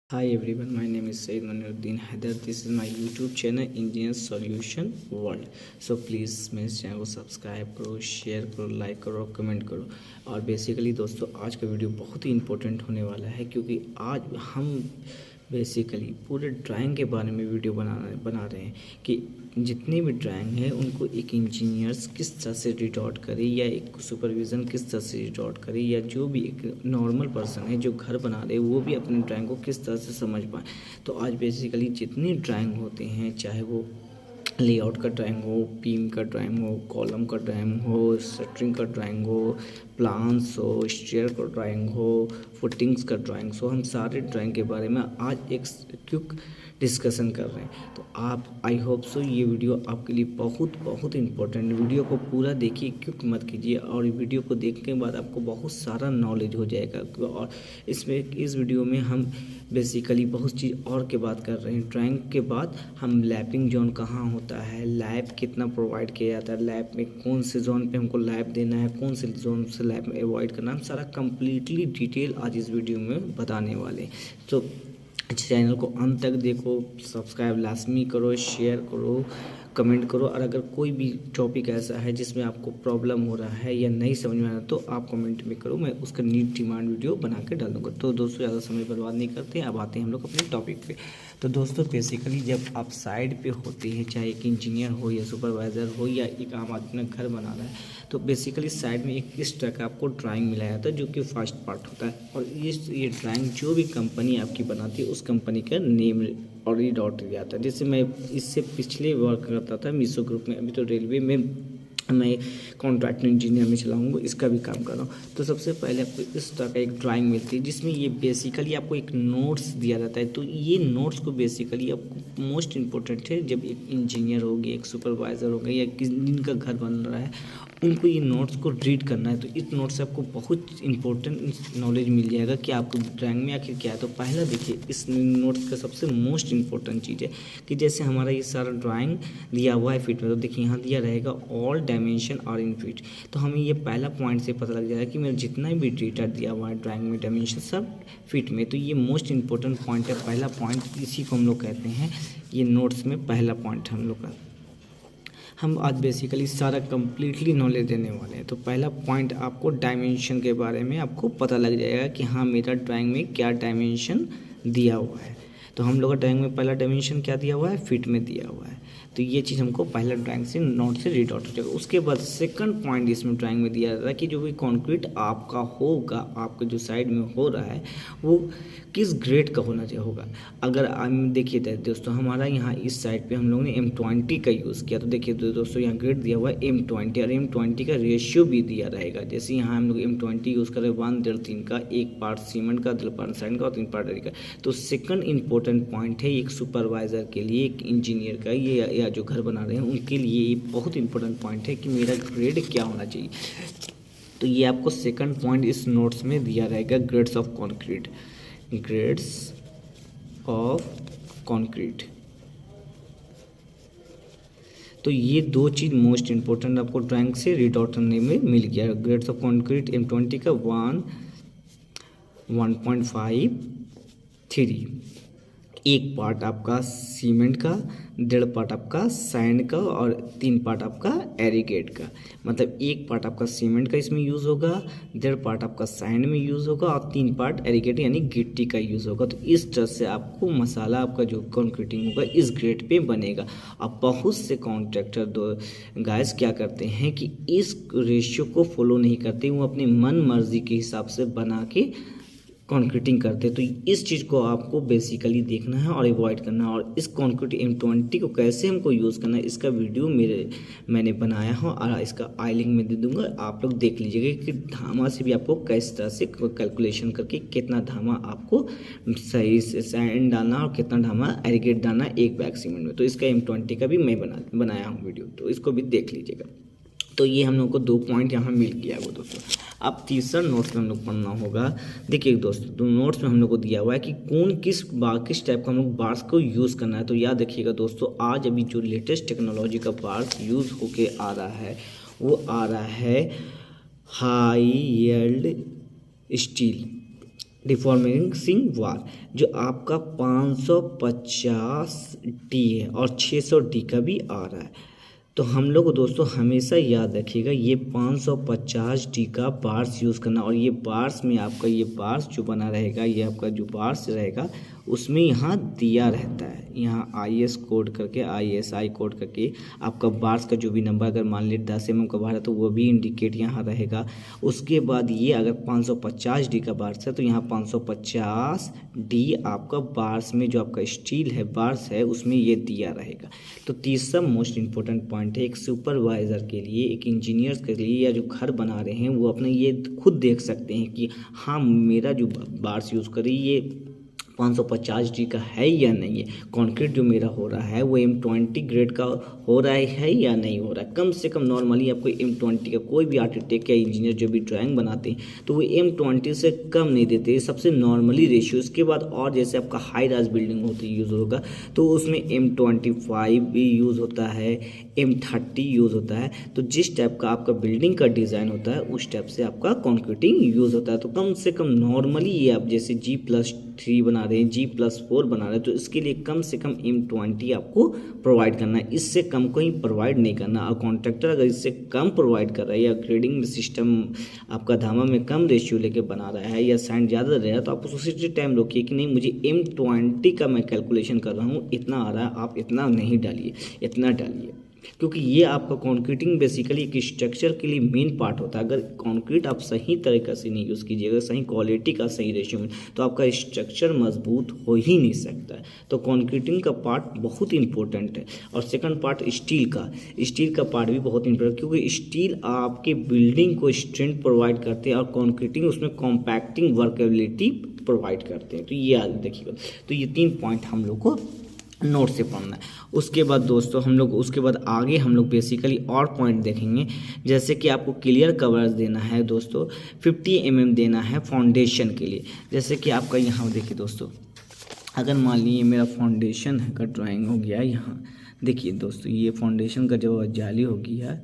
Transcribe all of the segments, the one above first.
Hi everyone, my name is Said Manuddin Haider. This is my YouTube channel Engineer Solution World. So please मेरे channel को subscribe करो, share करो, like करो, comment करो। और basically दोस्तों आज का वीडियो बहुत ही इम्पोर्टेंट होने वाला है क्योंकि आज हम बेसिकली पूरे ड्राइंग के बारे में वीडियो बना रहे हैं कि जितने भी ड्राइंग है उनको एक इंजीनियर्स किस तरह से रीड आउट करे या एक सुपरविज़न किस तरह से रीड आउट करे या जो भी एक नॉर्मल पर्सन है जो घर बना रहे वो भी अपनी ड्राइंग को किस तरह से समझ पाए। तो आज बेसिकली जितनी ड्राइंग होते हैं चाहे वो लेआउट का ड्राइंग हो, बीम का ड्राइंग हो, कॉलम का ड्राइंग हो, शटरिंग का ड्राइंग हो, प्लान्स हो, स्टेयर का ड्राइंग हो, फुटिंग्स का ड्राइंग्स हो, हम सारे ड्राइंग के बारे में आज एक क्विक डिस्कशन कर रहे हैं। तो आप आई होप सो ये वीडियो आपके लिए बहुत इंपॉर्टेंट। वीडियो को पूरा देखिए, क्विक मत कीजिए और वीडियो को देखने के बाद आपको बहुत सारा नॉलेज हो जाएगा। और इस वीडियो में हम बेसिकली बहुत चीज़ और के बात कर रहे हैं। ड्राइंग के बाद हम लैपिंग जोन कहाँ होता है, लैप कितना प्रोवाइड किया जाता है, लैप में कौन से जोन पे हमको लैप देना है, कौन से जोन से लैप में अवॉइड करना, हम सारा कंप्लीटली डिटेल आज इस वीडियो में बताने वाले हैं। तो चैनल को अंत तक देखो, सब्सक्राइब लाजमी करो, शेयर करो, कमेंट करो। और अगर कोई भी टॉपिक ऐसा है जिसमें आपको प्रॉब्लम हो रहा है या नहीं समझ में आ रहा तो आप कमेंट में करो, मैं उसका नीड डिमांड वीडियो बना के डाल दूँगा। तो दोस्तों ज़्यादा समय बर्बाद नहीं करते, अब आते हैं हम लोग अपने टॉपिक पे। तो दोस्तों बेसिकली जब आप साइड पे होते हैं, चाहे एक इंजीनियर हो या सुपरवाइज़र हो या एक आम आदमी घर बना रहा है, तो बेसिकली साइड में एक इस तरह का आपको ड्राइंग मिला जाता है जो कि फर्स्ट पार्ट होता है। और ये ड्राइंग जो भी कंपनी आपकी बनाती है उस कंपनी का नेम और रीड आउट किया जाता है। जैसे मैं इससे पिछले वर्क करता था मीशो ग्रुप में, अभी तो रेलवे में मैं कॉन्ट्रैक्ट इंजीनियर में चलाऊँगा, इसका भी काम कर रहा हूँ। तो सबसे पहले आपको इस तरह का एक ड्राइंग मिलती है जिसमें ये बेसिकली आपको एक नोट्स दिया जाता है। तो ये नोट्स को बेसिकली आपको मोस्ट इम्पोर्टेंट है जब एक इंजीनियर हो गया, एक सुपरवाइज़र हो गया या जिनका घर बन रहा है उनको ये नोट्स को रीड करना है। तो इस नोट से आपको बहुत इंपॉर्टेंट नॉलेज मिल जाएगा कि आपको ड्राइंग में आखिर क्या है। तो पहला देखिए, इस नोट्स का सबसे मोस्ट इम्पोर्टेंट चीज़ है कि जैसे हमारा ये सारा ड्राइंग दिया हुआ है फीट में, तो देखिए यहाँ दिया रहेगा all dimension are in feet. तो हमें ये पहला पॉइंट से पता लग जाएगा कि मेरा जितना भी डेटा दिया हुआ है ड्राइंग में डायमेंशन सब फीट में। तो ये मोस्ट इंपॉर्टेंट पॉइंट है, पहला पॉइंट, इसी को हम लोग कहते हैं, ये नोट्स में पहला पॉइंट हम लोग का। हम आज बेसिकली सारा कंप्लीटली नॉलेज देने वाले हैं। तो पहला पॉइंट आपको डायमेंशन के बारे में आपको पता लग जाएगा कि हाँ मेरा ड्राइंग में क्या डायमेंशन दिया हुआ है। तो हम लोग का ड्राइंग में पहला डायमेंशन क्या दिया हुआ है, फीट में दिया हुआ है। तो ये चीज़ हमको पहला ड्राइंग से नोट से रीड आउट हो जाएगा। उसके बाद सेकंड पॉइंट इसमें ड्राइंग में दिया जाता है कि जो भी कंक्रीट आपका होगा, आपके जो साइड में हो रहा है वो किस ग्रेड का होना चाहिए होगा। अगर हम देखिए दोस्तों, हमारा यहाँ इस साइड पे हम लोगों ने M20 का यूज़ किया। तो देखिए दोस्तों यहाँ ग्रेड दिया हुआ है M20 और M20 का रेशियो भी दिया रहेगा। जैसे यहाँ हम लोग M20 यूज़ कर रहे हैं 1:3 का, 1 पार्ट सीमेंट का, 2 पार्ट सैंड का और 3 पार्ट रेती का। तो सेकंड इंपॉर्टेंट पॉइंट है एक सुपरवाइज़र के लिए, एक इंजीनियर का, ये या जो घर बना रहे हैं उनके लिए ये बहुत इंपॉर्टेंट पॉइंट है कि मेरा ग्रेड क्या होना चाहिए। तो ये आपको सेकंड पॉइंट इस नोट्स में दिया रहेगा, grades of concrete, grades of concrete. तो ये दो चीज़ मोस्ट इंपॉर्टेंट आपको ड्राइंग से रीड आउट करने में मिल गया। ग्रेड्स ऑफ कंक्रीट M20 का 1, 1.5, 3, 1 पार्ट आपका सीमेंट का, 1.5 पार्ट आपका सैंड का और 3 पार्ट आपका एरीगेट का। मतलब 1 पार्ट आपका सीमेंट का इसमें यूज़ होगा, 1.5 पार्ट आपका सैंड में यूज़ होगा और 3 पार्ट एरीगेट यानी गिट्टी का यूज़ होगा। तो इस तरह से आपको मसाला आपका जो कंक्रीटिंग होगा इस ग्रेड पे बनेगा। अब बहुत से कॉन्ट्रैक्टर दो गाइस क्या करते हैं कि इस रेशियो को फॉलो नहीं करते, वो अपनी मन मर्जी के हिसाब से बना के कंक्रीटिंग करते। तो इस चीज़ को आपको बेसिकली देखना है और अवॉइड करना है। और इस कंक्रीट M20 को कैसे हमको यूज़ करना है इसका वीडियो मैंने बनाया है और इसका आई लिंक में दे दूंगा, आप लोग देख लीजिएगा कि धामा से भी आपको किस तरह से कैलकुलेशन करके कितना धामा आपको सही से सैंड डालना और कितना धामा एरीगेट डालना एक बैग सीमेंट में। तो इसका M20 का भी मैं बनाया हूँ वीडियो, तो इसको भी देख लीजिएगा। तो ये हम लोग को 2 पॉइंट यहाँ मिल गया वो दोस्तों। अब तीसरा नोट्स में हम लोग पढ़ना होगा। देखिए दोस्तों, तो नोट्स में हम लोग को दिया हुआ है कि कौन किस टाइप का हम लोग बार्स को यूज़ करना है। तो याद रखिएगा दोस्तों, आज अभी जो लेटेस्ट टेक्नोलॉजी का बार्स यूज़ होके आ रहा है वो आ रहा है हाई यील्ड स्टील। डिफॉर्मिंग वार जो आपका 550 डी है और 600 डी का भी आ रहा है। तो हम लोग दोस्तों हमेशा याद रखिएगा ये 550 डी का बार्स यूज़ करना, और ये बार्स में आपका ये बार्स जो बना रहेगा, ये आपका जो बार्स रहेगा उसमें यहाँ दिया रहता है, यहाँ IS कोड करके, ISI कोड करके आपका बार्स का जो भी नंबर, अगर मान लीजिए 10 mm का बार है तो वो भी इंडिकेट यहाँ रहेगा। उसके बाद ये अगर 550 डी का बार्स है तो यहाँ 550 डी आपका बार्स में जो आपका स्टील है बार्स है उसमें ये दिया रहेगा। तो तीसरा मोस्ट इंपॉर्टेंट पॉइंट है एक सुपरवाइज़र के लिए, एक इंजीनियर्स के लिए, या जो घर बना रहे हैं वो अपने ये खुद देख सकते हैं कि हाँ मेरा जो बार्स यूज़ करी ये 550 डी का है या नहीं है, कंक्रीट जो मेरा हो रहा है वो M20 ग्रेड का हो रहा है या नहीं हो रहा है। कम से कम नॉर्मली आपको M20 का कोई भी आर्किटेक्ट या इंजीनियर जो भी ड्राइंग बनाते हैं तो वो M20 से कम नहीं देते, सबसे नॉर्मली रेशियो। उसके बाद और जैसे आपका हाई राइज बिल्डिंग होती यूज़ होगा तो उसमें M25 भी यूज़ होता है, M30 यूज़ होता है। तो जिस टाइप का आपका बिल्डिंग का डिज़ाइन होता है उस टाइप से आपका कंक्रीटिंग यूज़ होता है। तो कम से कम नॉर्मली ये आप जैसे G+3 बना रहे हैं, G+4 बना रहे हैं तो इसके लिए कम से कम M20 आपको प्रोवाइड करना है, इससे कम कोई प्रोवाइड नहीं करना। और कॉन्ट्रैक्टर अगर इससे कम प्रोवाइड कर रहा है या ग्रेडिंग सिस्टम आपका धामा में कम रेशियो लेके बना रहा है या सैंड ज़्यादा दे रहा है तो आप उसी टाइम रोकिए कि नहीं मुझे M20 का मैं कैलकुलेशन कर रहा हूँ, इतना आ रहा है, आप इतना नहीं डालिए, इतना डालिए। क्योंकि ये आपका कंक्रीटिंग बेसिकली एक स्ट्रक्चर के लिए मेन पार्ट होता है। अगर कंक्रीट आप सही तरीक़े से नहीं यूज़ कीजिएगा, सही क्वालिटी का सही रेशियो में, तो आपका स्ट्रक्चर मजबूत हो ही नहीं सकता है। तो कंक्रीटिंग का पार्ट बहुत इंपॉर्टेंट है। और सेकंड पार्ट स्टील का पार्ट भी बहुत इंपॉर्टेंट, क्योंकि स्टील आपके बिल्डिंग को स्ट्रेंथ प्रोवाइड करते हैं और कंक्रीटिंग उसमें कॉम्पैक्टिंग वर्केबिलिटी प्रोवाइड करते हैं। तो ये याद देखिएगा। तो ये 3 पॉइंट हम लोग को नोट से पढ़ना है। उसके बाद दोस्तों हम लोग उसके बाद आगे हम लोग बेसिकली और पॉइंट देखेंगे, जैसे कि आपको क्लियर कवर्स देना है दोस्तों, 50 mm देना है फाउंडेशन के लिए। जैसे कि आपका यहाँ देखिए दोस्तों, अगर मान लीजिए मेरा फाउंडेशन का ड्राइंग हो गया, यहाँ देखिए दोस्तों ये फाउंडेशन का जो जाली हो गया,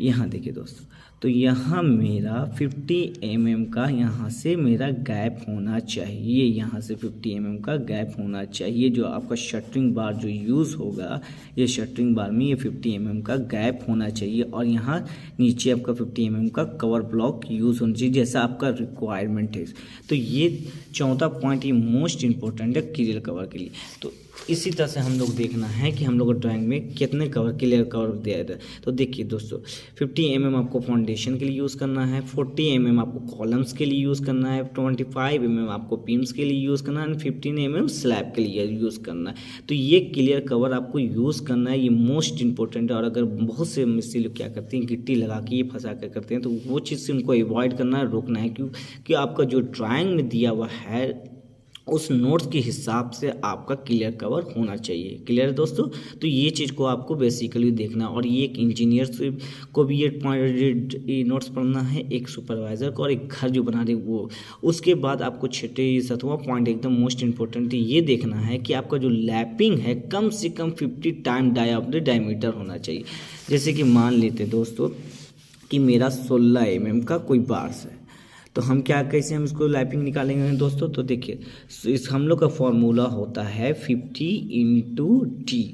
यहाँ देखिए दोस्तों, तो यहाँ मेरा 50 mm का यहाँ से मेरा गैप होना चाहिए, यहाँ से 50 mm का गैप होना चाहिए। जो आपका शटरिंग बार जो यूज़ होगा, ये शटरिंग बार में ये 50 mm का गैप होना चाहिए। और यहाँ नीचे आपका 50 mm का कवर ब्लॉक यूज़ होना चाहिए, जैसा आपका रिक्वायरमेंट है। तो ये चौथा पॉइंट ये मोस्ट इंपॉर्टेंट है क्लियर कवर के लिए। तो इसी तरह से हम लोग देखना है कि हम लोग ड्राइंग में कितने कवर क्लियर कवर दिया है। तो देखिए दोस्तों 50 mm आपको फाउंडेशन के लिए यूज़ करना है, 40 mm आपको कॉलम्स के लिए यूज़ करना है, 25 mm आपको बीम्स के लिए यूज़ करना है, 15 mm स्लैब के लिए यूज़ करना है। तो ये क्लियर कवर आपको यूज़ करना है, ये मोस्ट इंपॉर्टेंट है। और अगर बहुत से मिस्त्री लोग क्या करते हैं, गिट्टी लगा के ये फंसा कर करते हैं, तो वो चीज़ से उनको अवॉइड करना है, रोकना है। क्योंकि आपका जो ड्राइंग में दिया हुआ है उस नोट्स के हिसाब से आपका क्लियर कवर होना चाहिए। क्लियर है दोस्तों। तो ये चीज़ को आपको बेसिकली देखना, और ये एक इंजीनियर को भी ये नोट्स पढ़ना है, एक सुपरवाइज़र को, और एक घर जो बना रहे वो। उसके बाद आपको 6वां पॉइंट एकदम मोस्ट इंपॉर्टेंट ये देखना है कि आपका जो लैपिंग है कम से कम 50 टाइम डायमीटर होना चाहिए। जैसे कि मान लेते दोस्तों कि मेरा 16 mm का कोई बार्स है, तो हम कैसे हम इसको लैपिंग निकालेंगे दोस्तों। तो देखिए इस हम लोग का फॉर्मूला होता है 50 × D।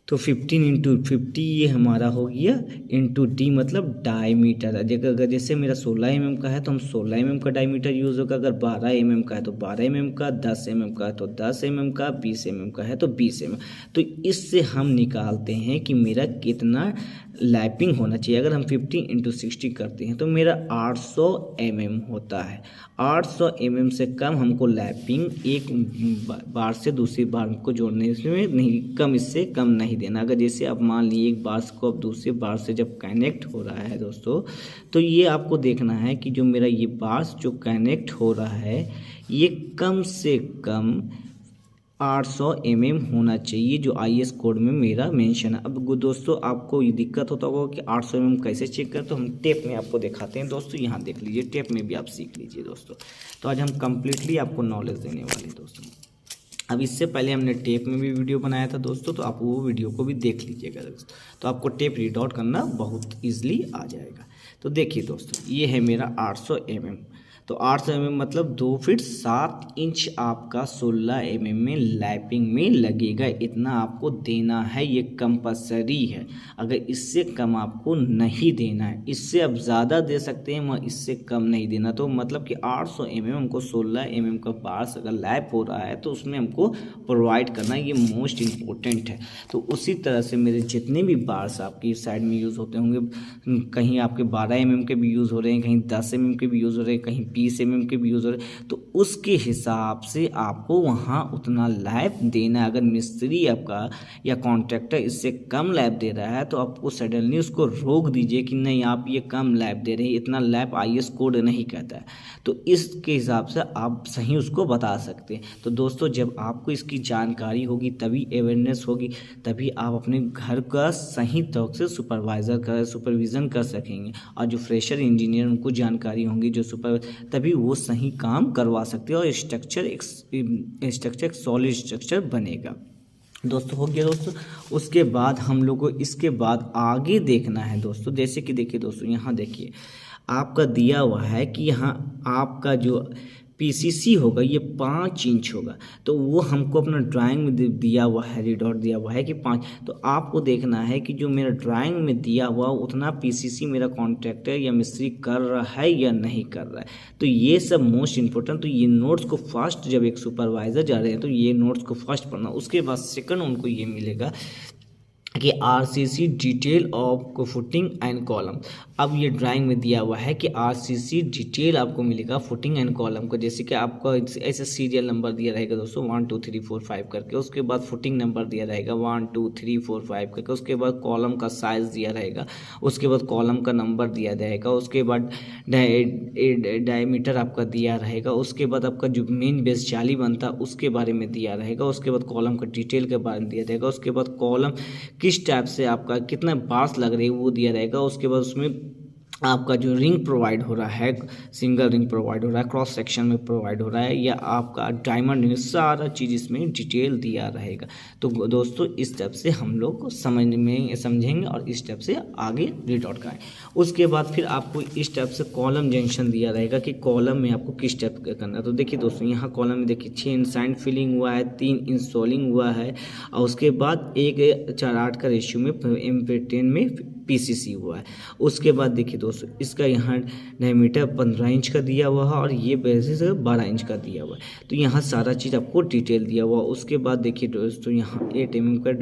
तो 15 × 50 ये हमारा हो गया, इंटू D मतलब डायमीटर है। अगर जैसे मेरा 16 mm का है तो हम 16 mm का डायमीटर यूज़ होगा, अगर 12 mm का है तो 12 mm का, 10 mm का है तो 10 mm का, 20 mm का है तो 20 mm। तो इससे हम निकालते हैं कि मेरा कितना लैपिंग होना चाहिए। अगर हम 50 × 60 करते हैं तो मेरा 800 mm होता है। 800 mm से कम हमको लैपिंग एक बार से दूसरी बार को जोड़ने में नहीं, कम इससे कम नहीं देना। अगर जैसे आप मान लीजिए एक बार को अब दूसरे बार से जब कनेक्ट हो रहा है दोस्तों, तो ये आपको देखना है कि जो मेरा ये बार जो कनेक्ट हो रहा है ये कम से कम 800 mm होना चाहिए, जो IS कोड में मेरा मेंशन है। अब दोस्तों आपको ये दिक्कत होता होगा कि 800 mm कैसे चेक करें, तो हम टेप में आपको दिखाते हैं दोस्तों। यहाँ देख लीजिए, टेप में भी आप सीख लीजिए दोस्तों। तो आज हम कम्प्लीटली आपको नॉलेज देने वाले हैं दोस्तों। अब इससे पहले हमने टेप में भी वीडियो बनाया था दोस्तों, तो आप वो वीडियो को भी देख लीजिएगा दोस्तों, तो आपको टेप रीड आउट करना बहुत ईजिली आ जाएगा। तो देखिए दोस्तों ये है मेरा 800 mm। तो 800 mm मतलब 2 फीट 7 इंच आपका 16 mm में लैपिंग में लगेगा। इतना आपको देना है, ये कंपलसरी है। अगर इससे कम आपको नहीं देना है, इससे आप ज़्यादा दे सकते हैं मगर इससे कम नहीं देना। तो मतलब कि 800 mm हमको 16 mm का बार्स अगर लैप हो रहा है तो उसमें हमको प्रोवाइड करना, ये मोस्ट इम्पोर्टेंट है। तो उसी तरह से मेरे जितने भी बार्स आपकी साइड में यूज़ होते होंगे, कहीं आपके 12 mm के भी यूज़ हो रहे हैं, कहीं 10 mm के भी यूज़ हो रहे हैं, कहीं 20 mm के भी यूज़ हो रहे हैं, तो उसके हिसाब से आपको वहाँ उतना लैप देना है। अगर मिस्त्री आपका या कॉन्ट्रैक्टर इससे कम लैप दे रहा है तो आपको सडनली उसको रोक दीजिए कि नहीं आप ये कम लैप दे रहे हैं, इतना लैप IS कोड नहीं कहता है। तो इसके हिसाब से आप सही उसको बता सकते हैं। तो दोस्तों जब आपको इसकी जानकारी होगी तभी अवेयरनेस होगी, तभी आप अपने घर का सही तौर से सुपरविज़न कर सकेंगे। और जो फ्रेशर इंजीनियर उनको जानकारी होंगी जो तभी वो सही काम करवा सकते हैं और स्ट्रक्चर एक सॉलिड स्ट्रक्चर बनेगा। दोस्तों हो गया दोस्तों। उसके बाद हम लोग को इसके बाद आगे देखना है दोस्तों। जैसे कि देखिए दोस्तों, यहाँ देखिए आपका दिया हुआ है कि यहाँ आपका जो PCC होगा ये 5 इंच होगा। तो वो हमको अपना ड्राइंग में दिया हुआ है, रिडॉट दिया हुआ है कि 5। तो आपको देखना है कि जो मेरा ड्राइंग में दिया हुआ उतना PCC मेरा कॉन्ट्रैक्टर या मिस्त्री कर रहा है या नहीं कर रहा है। तो ये सब मोस्ट इम्पोर्टेंट। तो ये नोट्स को फर्स्ट, जब एक सुपरवाइज़र जा रहे हैं तो ये नोट्स को फर्स्ट पढ़ना। उसके बाद सेकंड उनको ये मिलेगा कि RCC detail of footing and column. अब ये ड्राइंग में दिया हुआ है कि RCC डिटेल आपको मिलेगा फुटिंग एंड कॉलम को। जैसे कि आपको ऐसे सीरियल नंबर दिया रहेगा दोस्तों 1 2 3 4 5 करके, उसके बाद फुटिंग नंबर दिया रहेगा 1 2 3 4 5 करके, उसके बाद कॉलम का साइज़ दिया रहेगा, उसके बाद कॉलम का नंबर दिया जाएगा, उसके बाद डायमीटर आपका दिया रहेगा, उसके बाद आपका जो मेन बेस जाली बनता है उसके बारे में दिया रहेगा, उसके बाद कॉलम का डिटेल के बारे में दिया जाएगा, उसके बाद कॉलम किस टाइप से आपका कितना बार्स लग रहे हैं वो दिया रहेगा, उसके बाद उसमें आपका जो रिंग प्रोवाइड हो रहा है, सिंगल रिंग प्रोवाइड हो रहा है, क्रॉस सेक्शन में प्रोवाइड हो रहा है या आपका डायमंड रिंग, सारा चीज़ इसमें डिटेल दिया रहेगा। तो दोस्तों इस स्टेप से हम लोग समझेंगे और इस स्टेप से आगे रीड आउट करें। उसके बाद फिर आपको इस स्टेप से कॉलम जंक्शन दिया रहेगा कि कॉलम में आपको किस स्टेप करना है। तो देखिए दोस्तों यहाँ कॉलम में देखिए 6 इंसाइड फिलिंग हुआ है, 3 इंस्टॉलिंग हुआ है और उसके बाद 1:8 का रेशियो में MP10 में PCC हुआ है। उसके बाद देखिए दोस्तों इसका यहाँ डायमीटर 15 इंच का दिया हुआ है और ये बेसिस 12 इंच का दिया हुआ है। तो यहाँ सारा चीज़ आपको डिटेल दिया हुआ है। उसके बाद देखिए दोस्तों यहाँ 8 mm का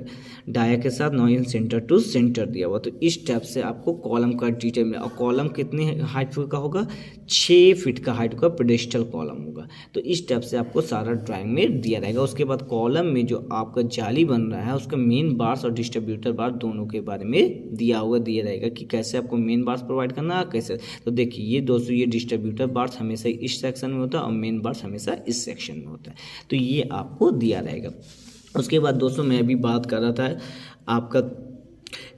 डाया के साथ 9 इंच सेंटर टू सेंटर दिया हुआ। तो इस टाइप से आपको कॉलम का डिटेल मिला। और कॉलम कितने हाइट का होगा, 6 फीट का हाइट का पेडेस्टल कॉलम होगा। तो इस टाइप से आपको सारा ड्राइंग में दिया रहेगा। उसके बाद कॉलम में जो आपका जाली बन रहा है उसका मेन बार्स और डिस्ट्रीब्यूटर बार दोनों के बारे में दिया रहेगा कि कैसे आपको मेन बार्स प्रोवाइड करना है कैसे। तो देखिए ये दोस्तों ये डिस्ट्रीब्यूटर बार्स हमेशा इस सेक्शन में होता है और मेन बार्स हमेशा इस सेक्शन में होता है। तो ये आपको दिया रहेगा। उसके बाद दोस्तों मैं अभी बात कर रहा था आपका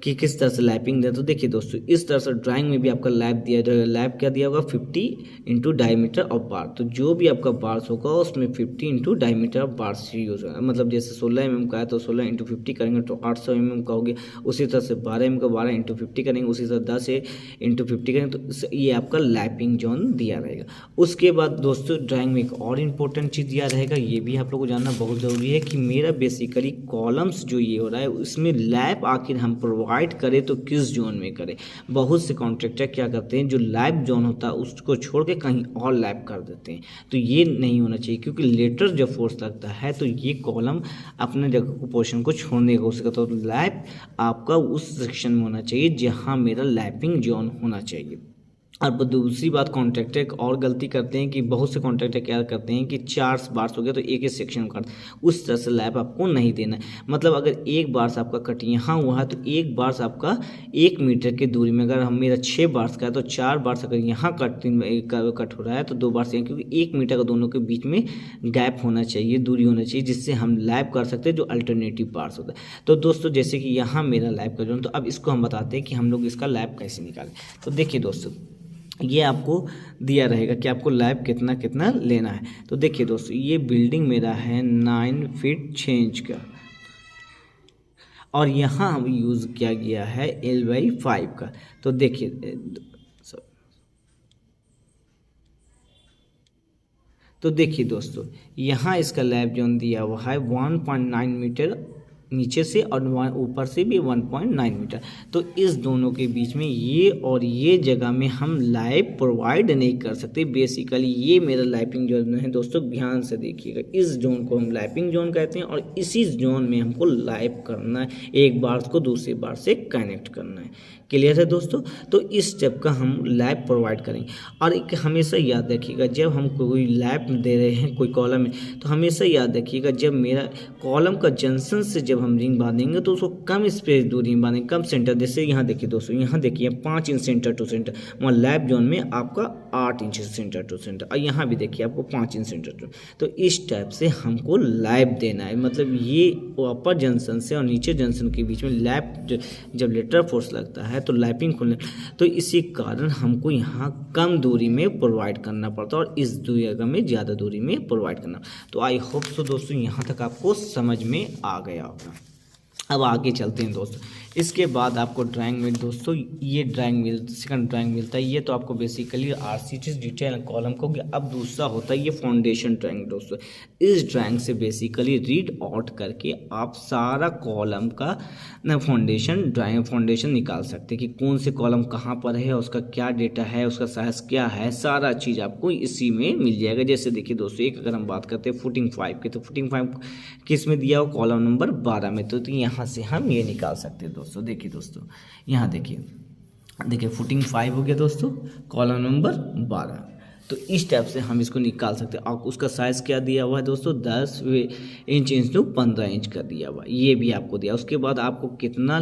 कि किस तरह से लैपिंग दें। तो देखिए दोस्तों इस तरह से ड्राइंग में भी आपका लैप दिया जाएगा। लैप क्या दिया होगा, 50 इंटू डायमीटर ऑफ बार। तो जो भी आपका बार्स होगा उसमें 50 into diameter of bars use होगा। मतलब जैसे 16 mm का है तो 16 इंटू 50 करेंगे तो 800 mm का हो गया। उसी तरह से 12 mm का 12 इंटू 50 करेंगे, उसी तरह 10 इंटू 50 करेंगे। तो ये आपका लैपिंग जोन दिया रहेगा। उसके बाद दोस्तों ड्राइंग में एक और इम्पोर्टेंट चीज़ दिया रहेगा, ये भी आप लोग को जानना बहुत ज़रूरी है कि मेरा बेसिकली कॉलम्स जो ये हो रहा है उसमें लैप आखिर हम प्रोवाइड करें तो किस जोन में करें। बहुत से कॉन्ट्रैक्टर क्या करते हैं, जो लैप जोन होता है उसको छोड़ के कहीं और लैप कर देते हैं। तो ये नहीं होना चाहिए क्योंकि लेटर जब फोर्स लगता है तो ये कॉलम अपने जगह को पोर्शन को छोड़ने का उसका। तो लैप आपका उस सेक्शन में होना चाहिए जहाँ मेरा लैपिंग जोन होना चाहिए। अब दूसरी बात कॉन्ट्रैक्टर एक और गलती करते हैं कि बहुत से कॉन्ट्रैक्टर क्या करते हैं कि 4 बार्स हो गया तो एक ही सेक्शन में काट, उस तरह से लैप आपको नहीं देना है। मतलब अगर एक बार्स आपका कट यहाँ हुआ है तो एक बार्स आपका 1 मीटर की दूरी में, अगर हम मेरा 6 बार्स का है तो 4 बार्स अगर यहाँ कट हो रहा है तो 2 बार्स यहाँ, क्योंकि 1 मीटर का दोनों के बीच में गैप होना चाहिए, दूरी होना चाहिए, जिससे हम लैप कर सकते हैं जो अल्टरनेटिव बार्स होता है। तो दोस्तों जैसे कि यहाँ मेरा लैप का जोन, तो अब इसको हम बताते हैं कि हम लोग इसका लैप कैसे निकालें। तो देखिए दोस्तों ये आपको दिया रहेगा कि आपको लैप कितना कितना लेना है। तो देखिए दोस्तों ये बिल्डिंग मेरा है 9 फीट 6 इंच का और यहाँ हम यूज़ किया गया है L/5 का। तो देखिए तो देखिए दोस्तों, यहाँ इसका लैब जोन दिया हुआ है 1.9 मीटर नीचे से और ऊपर से भी 1.9 मीटर। तो इस दोनों के बीच में ये और ये जगह में हम लाइव प्रोवाइड नहीं कर सकते। बेसिकली ये मेरा लाइपिंग जोन है दोस्तों, ध्यान से देखिएगा। इस जोन को हम लाइपिंग जोन कहते हैं और इसी जोन में हमको लाइव करना है, एक बार को दूसरी बार से कनेक्ट करना है। क्लियर है दोस्तों? तो इस स्टेप का हम लैब प्रोवाइड करेंगे। और एक हमेशा याद रखिएगा, जब हम कोई लैब दे रहे हैं कोई कॉलम में, तो हमेशा याद रखिएगा जब मेरा कॉलम का जंक्शन से जब हम रिंग बांधेंगे तो उसको कम स्पेस दूरी में बांधेंगे, कम सेंटर। जैसे यहाँ देखिए दोस्तों, यहाँ देखिए 5 इंच सेंटर टू सेंटर, वहाँ लैब जोन में आपका 8 इंच सेंटर टू सेंटर, और यहाँ भी देखिए आपको 5 इंच सेंटर टू। तो इस टाइप से हमको लैब देना है, मतलब ये अपर जंक्शन से और नीचे जंक्शन के बीच में लैब जब लेटरल फोर्स लगता है तो लैपिंग खुलने, तो इसी कारण हमको यहाँ कम दूरी में प्रोवाइड करना पड़ता है और इस जगह में ज़्यादा दूरी में प्रोवाइड करना। तो आई होप सो दोस्तों यहाँ तक आपको समझ में आ गया होगा। अब आगे चलते हैं दोस्तों। इसके बाद आपको ड्राइंग में दोस्तों ये सेकंड ड्राइंग मिलता है। ये तो आपको बेसिकली RCT डिटेल कॉलम को गया। अब दूसरा होता है ये फाउंडेशन ड्राइंग दोस्तों। इस ड्राइंग से बेसिकली रीड आउट करके आप सारा कॉलम का फाउंडेशन निकाल सकते हैं कि कौन से कॉलम कहाँ पर है, उसका क्या डेटा है, उसका साइज क्या है, सारा चीज़ आपको इसी में मिल जाएगा। जैसे देखिए दोस्तों, एक अगर हम बात करते हैं फुटिंग 5 की, तो फुटिंग 5 किस में दिया हो, कॉलम नंबर 12 में। तो यहाँ से हम ये निकाल सकते हैं दोस्तों। देखिए दोस्तों, यहाँ देखिए फुटिंग 5 हो गया दोस्तों, कॉलम नंबर 12। तो इस टाइप से हम इसको निकाल सकते हैं। और उसका साइज़ क्या दिया हुआ है दोस्तों, 10 इंच टू 15 इंच का दिया हुआ है, ये भी आपको दिया। उसके बाद आपको कितना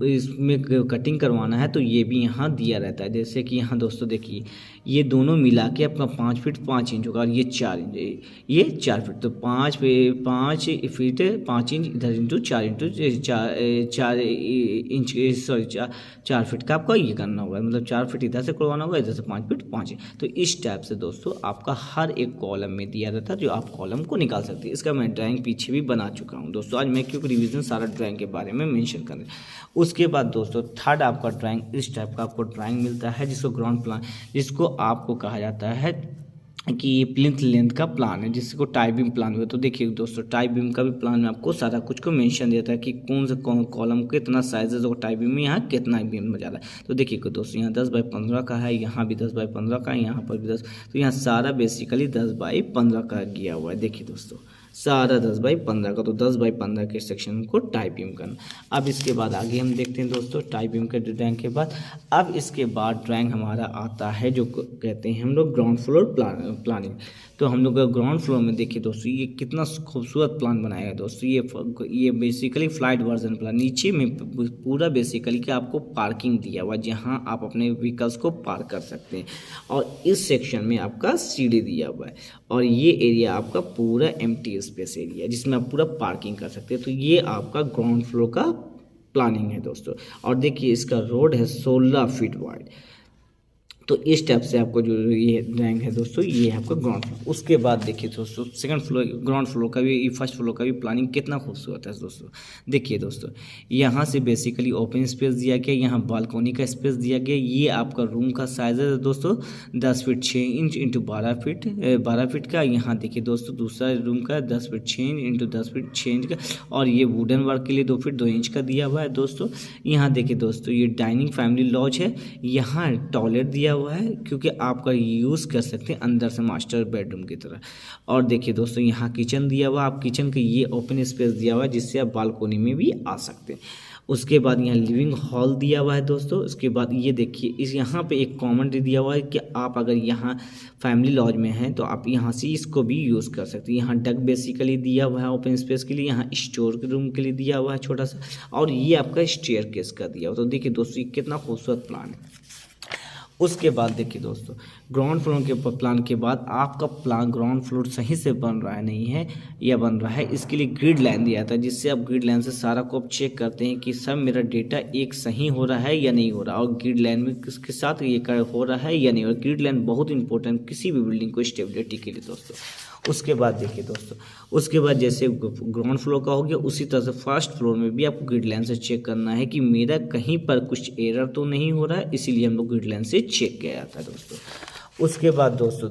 इसमें कटिंग करवाना है तो ये भी यहाँ दिया रहता है। जैसे कि यहाँ दोस्तों देखिए, ये दोनों मिला के आपका 5 फीट 5 इंच होगा और ये 4 इंच, ये 4 फीट। तो 5 फीट 5 इंच इधर इंटू 4 इंच, सॉरी 4 फीट का आपका ये करना होगा, मतलब 4 फीट इधर से करवाना होगा, इधर से 5 फीट 5 इंच। तो इस टाइप से दोस्तों आपका हर एक कॉलम में दिया रहता है, जो आप कॉलम को निकाल सकते हैं। इसका मैं ड्राइंग पीछे भी बना चुका हूँ दोस्तों। आज मैं क्योंकि रिवीजन सारा ड्राइंग के बारे में मेंशन कर रहा हूँ। उसके बाद दोस्तों थर्ड आपका ड्राइंग, इस टाइप का आपको ड्राइंग मिलता है जिसको ग्राउंड प्लान, जिसको आपको कहा जाता है कि ये प्लिंथ लेंथ का प्लान है, जिसको टाई बीम प्लान हुआ। तो देखिए दोस्तों, टाई बीम का भी प्लान में आपको सारा कुछ को मेंशन देता है कि कौन से कॉलम को कितना साइज है, तो टाई बीम में यहाँ कितना बीम में जा रहा है। तो देखिए दोस्तों, यहाँ 10x15 का है, यहाँ भी 10x15 का है, यहाँ पर भी 10। तो यहाँ सारा बेसिकली 10x15 का गया हुआ है। देखिए दोस्तों, सारा 10x15 का। तो 10x15 के सेक्शन को टाई बीम करना। अब इसके बाद आगे हम देखते हैं दोस्तों, टाई बीम के ड्राइंग के बाद अब इसके बाद ड्राइंग हमारा आता है जो कहते हैं हम लोग ग्राउंड फ्लोर प्लानिंग। तो हम लोग ग्राउंड फ्लोर में देखिए दोस्तों, ये कितना खूबसूरत प्लान बनाया है दोस्तों। ये बेसिकली फ्लाइट वर्जन प्लान, नीचे में पूरा बेसिकली कि आपको पार्किंग दिया हुआ, जहाँ आप अपने व्हीकल्स को पार्क कर सकते हैं। और इस सेक्शन में आपका सीढ़ी दिया हुआ है और ये एरिया आपका पूरा एम्प्टी स्पेस एरिया, जिसमें आप पूरा पार्किंग कर सकते हैं। तो ये आपका ग्राउंड फ्लोर का प्लानिंग है दोस्तों। और देखिए इसका रोड है 16 फीट वाइड। तो इस टाइप से आपको जो ये ड्राइंग है दोस्तों, ये है आपका ग्राउंड फ्लोर। उसके बाद देखिए दोस्तों, सेकंड फ्लोर ग्राउंड फ्लोर का भी, फर्स्ट फ्लोर का भी प्लानिंग कितना खूबसूरत है दोस्तों। देखिए दोस्तों, यहाँ से बेसिकली ओपन स्पेस दिया गया, यहाँ बालकोनी का स्पेस दिया गया। ये आपका रूम का साइज है दोस्तों 10 फीट 6 इंच इंटू 12 फीट का। यहाँ देखिए दोस्तों, दूसरा रूम का 10 feet 6 inch into 10 feet 6 inch का। और ये वुडन वर्क के लिए 2 फीट 2 इंच का दिया हुआ है दोस्तों। यहाँ देखिए दोस्तों, ये डाइनिंग फैमिली लॉज है, यहाँ टॉयलेट दिया हुआ है, क्योंकि आपका यूज़ कर सकते हैं अंदर से मास्टर बेडरूम की तरह। और देखिए दोस्तों, यहाँ किचन दिया हुआ, आप किचन के ये ओपन स्पेस दिया हुआ है, जिससे आप बालकोनी में भी आ सकते हैं। उसके बाद यहाँ लिविंग हॉल दिया हुआ है दोस्तों। उसके बाद ये देखिए, इस यहाँ पे एक कॉमन दिया हुआ है कि आप अगर यहाँ फैमिली लॉज में हैं तो आप यहाँ से इसको भी यूज़ कर सकते हैं। यहाँ डक बेसिकली दिया हुआ है ओपन स्पेस के लिए, यहाँ स्टोर रूम के लिए दिया हुआ है छोटा सा, और ये आपका स्टेयरकेस का दिया हुआ। तो देखिए दोस्तों, ये कितना खूबसूरत प्लान है। उसके बाद देखिए दोस्तों, ग्राउंड फ्लोर के प्लान के बाद आपका प्लान ग्राउंड फ्लोर सही से बन रहा है नहीं है या बन रहा है, इसके लिए ग्रिड लाइन दिया जाता है, जिससे आप ग्रिड लाइन से सारा को आप चेक करते हैं कि सब मेरा डेटा एक सही हो रहा है या नहीं हो रहा, और ग्रिड लाइन में किसके साथ ये हो रहा है या नहीं हो रहा। ग्रिड लाइन बहुत इंपॉर्टेंट किसी भी बिल्डिंग को स्टेबिलिटी के लिए दोस्तों। उसके बाद देखिए दोस्तों, उसके बाद जैसे ग्राउंड फ्लोर का हो गया, उसी तरह से फर्स्ट फ्लोर में भी आपको ग्रिड लाइन से चेक करना है कि मेरा कहीं पर कुछ एरर तो नहीं हो रहा है, इसीलिए हम लोग ग्रिड लाइन से चेक किया जाता है दोस्तों। उसके बाद दोस्तों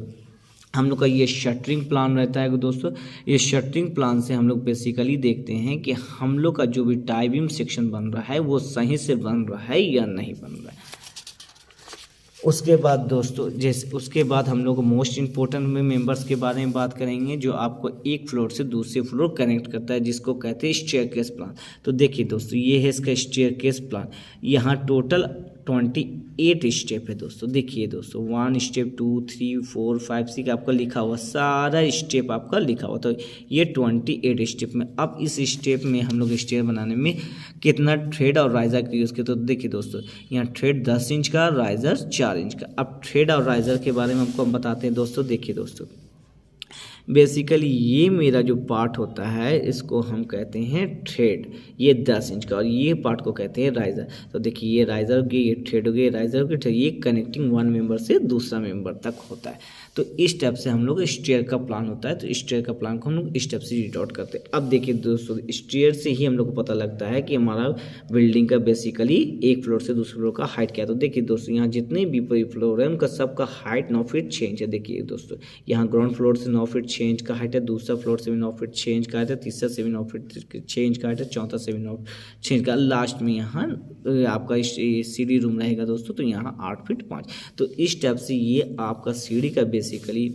हम लोग का ये शटरिंग प्लान रहता है दोस्तों। ये शटरिंग प्लान से हम लोग बेसिकली देखते हैं कि हम लोग का जो भी टाई बीम सेक्शन बन रहा है वो सही से बन रहा है या नहीं बन रहा है। उसके बाद दोस्तों उसके बाद हम लोग मोस्ट इम्पोर्टेंट में मेंबर्स के बारे में बात करेंगे, जो आपको एक फ्लोर से दूसरे फ्लोर कनेक्ट करता है, जिसको कहते हैं स्टेयरकेस प्लान। तो देखिए दोस्तों, ये है इसका स्टेयरकेस प्लान। यहाँ टोटल 28 स्टेप है दोस्तों। देखिए दोस्तों, 1 स्टेप 2 3 4 5 6 आपका लिखा हुआ, सारा स्टेप आपका लिखा हुआ। तो ये 28 स्टेप में, अब इस स्टेप में हम लोग स्टेयर बनाने में कितना थ्रेड और राइजर का यूज़ किया। तो देखिए दोस्तों, यहाँ थ्रेड 10 इंच का, राइजर 4 इंच का। अब थ्रेड और राइजर के बारे में हमको हम बताते हैं दोस्तों। देखिए दोस्तों, बेसिकली ये मेरा जो पार्ट होता है इसको हम कहते हैं थ्रेड, ये 10 इंच का, और ये पार्ट को कहते हैं राइजर। तो देखिए, ये राइजर हो गया, ये थ्रेड हो गया, राइजर हो गया, ये कनेक्टिंग वन मेंबर से दूसरा मेंबर तक होता है। तो इस टाइप से हम लोग स्टेयर का प्लान होता है। तो स्टेयर का प्लान को हम लोग इस टाइप से रीड आउट करते हैं। अब देखिए दोस्तों, स्टेयर से ही हम लोग को पता लगता है कि हमारा बिल्डिंग का बेसिकली एक फ्लोर से दूसरे फ्लोर का हाइट क्या है। तो देखिए दोस्तों, यहाँ जितने भी फ्लोर है उनका सबका हाइट 9 फीट चेंज है। देखिए दोस्तों, यहाँ ग्राउंड फ्लोर से 9 फीट चेंज का हाइट है, दूसरा फ्लोर से भी 9 फीट चेंज का हाइट है, तीसरा से भी 9 फीट चेंज का हाइट है, चौथा से भी 9 चेंज का। लास्ट में यहाँ आपका सीढ़ी रूम रहेगा दोस्तों, तो यहाँ 8 फीट 5। तो इस टाइप से ये आपका सीढ़ी का बेसिकली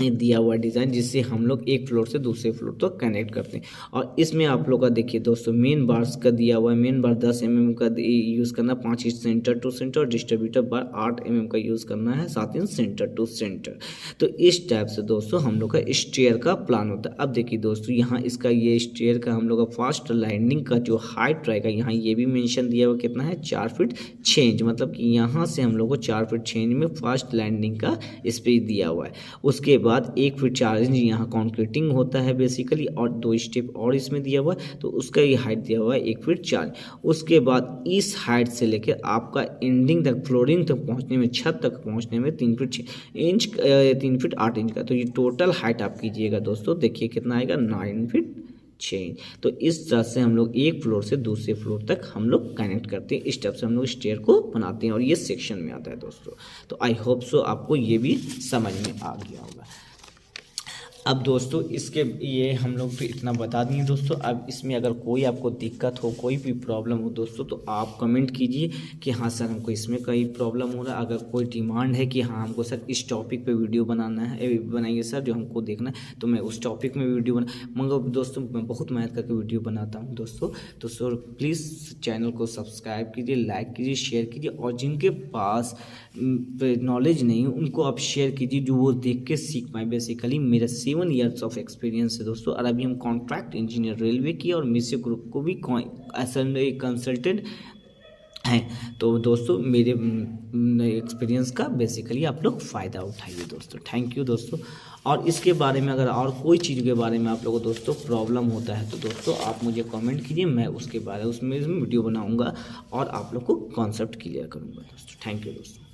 दिया हुआ डिज़ाइन, जिससे हम लोग एक फ्लोर से दूसरे फ्लोर तक कनेक्ट करते हैं। और इसमें आप लोग का देखिए दोस्तों, मेन बार्स का दिया हुआ है। मेन बार 10 mm का यूज़ करना, 5 इंच सेंटर टू सेंटर, और डिस्ट्रीब्यूटर बार 8 mm का यूज़ करना है, 7 इंच सेंटर टू सेंटर। तो इस टाइप से दोस्तों हम लोग का स्टेयर का प्लान होता है। अब देखिए दोस्तों, यहाँ इसका ये स्टेयर का हम लोग का फर्स्ट लैंडिंग का जो हाइट रहेगा, यहाँ ये भी मेंशन दिया हुआ कितना है, 4 फीट चेंज, मतलब कि यहाँ से हम लोग को 4 फीट चेंज में फर्स्ट लैंडिंग का स्पेस दिया हुआ है। उसके बाद 1 फीट 4 इंच यहाँ कॉन्क्रीटिंग होता है बेसिकली, और 2 स्टेप और इसमें दिया हुआ है, तो उसका ये हाइट दिया हुआ है 1 फीट 4। उसके बाद इस हाइट से लेकर आपका एंडिंग तक, फ्लोरिंग तक पहुँचने में, छत तक पहुँचने में 3 फीट 6 इंच, 3 फीट 8 इंच का। तो ये टोटल हाइट आप कीजिएगा दोस्तों, देखिए कितना आएगा, 9 फीट 6 इंच। तो इस तरह से हम लोग एक फ्लोर से दूसरे फ्लोर तक हम लोग कनेक्ट करते हैं। इस टाइप से हम लोग स्टेयर को बनाते हैं, और ये सेक्शन में आता है दोस्तों। तो आई होप सो आपको ये भी समझ में आ गया होगा। अब दोस्तों, इसके ये हम लोग तो इतना बता दिए दोस्तों। अब इसमें अगर कोई आपको दिक्कत हो, कोई भी प्रॉब्लम हो दोस्तों, तो आप कमेंट कीजिए कि हाँ सर हमको इसमें कोई प्रॉब्लम हो रहा है। अगर कोई डिमांड है कि हाँ हमको सर इस टॉपिक पे वीडियो बनाना है, बनाइए सर जो हमको देखना है, तो मैं उस टॉपिक में वीडियो मगर दोस्तों मैं बहुत मेहनत करके वीडियो बनाता हूँ दोस्तों। तो सर प्लीज़ चैनल को सब्सक्राइब कीजिए, लाइक कीजिए, शेयर कीजिए, और जिनके पास नॉलेज नहीं है उनको आप शेयर कीजिए, जो वो देख के सीख पाए। बेसिकली मेरा 7 ईयर्स ऑफ एक्सपीरियंस है दोस्तों, और अभी हम कॉन्ट्रैक्ट इंजीनियर रेलवे की और मिस्सी ग्रुप को भी कंसल्टेंट हैं। तो दोस्तों मेरे एक्सपीरियंस का बेसिकली आप लोग फ़ायदा उठाइए दोस्तों। थैंक यू दोस्तों। और इसके बारे में अगर और कोई चीज़ के बारे में आप लोगों को दोस्तों प्रॉब्लम होता है, तो दोस्तों आप मुझे कमेंट कीजिए, मैं उसके बारे में उसमें वीडियो बनाऊंगा और आप लोग को कॉन्सेप्ट क्लियर करूंगा दोस्तों। थैंक यू दोस्तों।